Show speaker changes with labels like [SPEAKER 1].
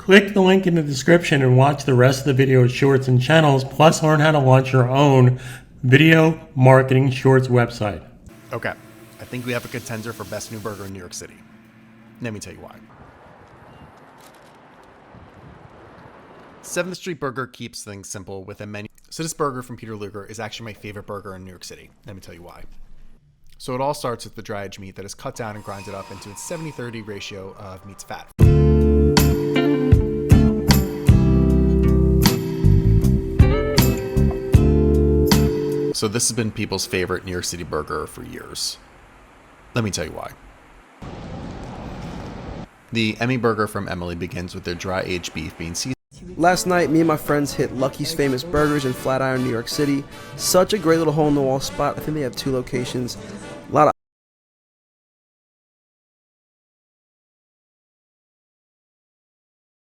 [SPEAKER 1] Click the link in the description and watch the rest of the video shorts and channels, plus learn how to launch your own video marketing shorts website.
[SPEAKER 2] Okay, I think we have a contender for best new burger in New York City. Let me tell you why. 7th Street Burger keeps things simple with a menu. So this burger from Peter Luger is actually my favorite burger in New York City. Let me tell you why. So it all starts with the dry aged meat that is cut down and grinded up into its 70-30 ratio of meat to fat. So this has been people's favorite New York City burger for years. Let me tell you why. The Emmy burger from Emily begins with their dry aged beef being seasoned.
[SPEAKER 3] Last night, me and my friends hit Lucky's Famous Burgers in Flatiron, New York City. Such a great little hole-in-the-wall spot. I think they have 2 locations. A lot of